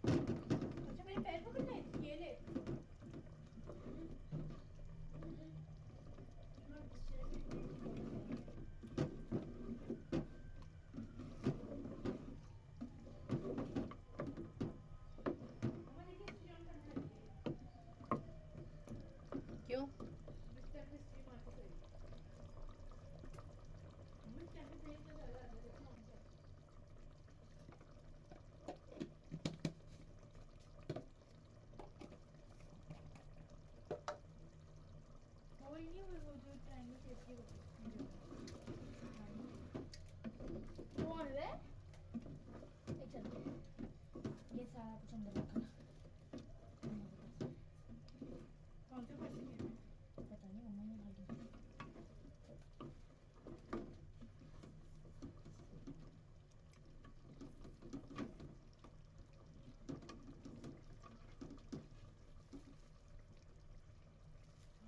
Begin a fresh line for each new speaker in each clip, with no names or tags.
अच्छा मेरे पैर पकड़ने ये ले
क्यों?
वही नहीं वो जो ट्रायंगल शेप की होती है वो है एक चल ये सारा कुछ अंदर रखना कौन से पैसे के पता नहीं मम्मा ने डाल दिया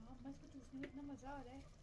हाँ बस तो चूसने में इतना मजा आ रहा है